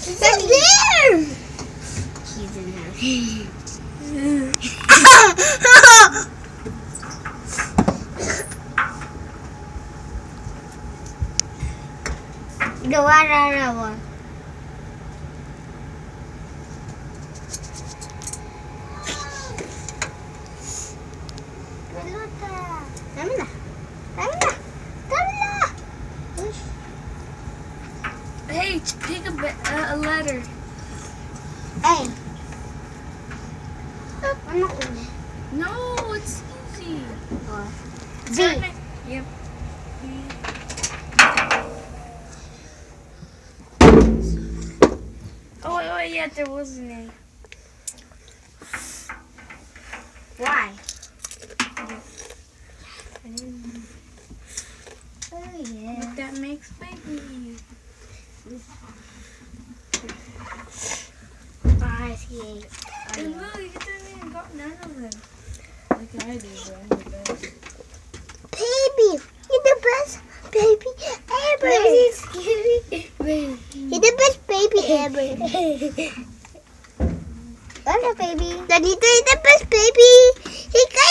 He's in there. He's in there. Gawa. Dami na. Hey, pick a letter. Hey. Ano ko? No, it's easy. Z. Yep. Oh, yeah, there was an A. Why? Oh, yeah. But that makes baby. I see. And look, you didn't even got none of them. Like I did, but I'm the best. Baby, you're the best baby ever. You're the best baby ever. What's up, baby? Daddy, you're the best baby. He got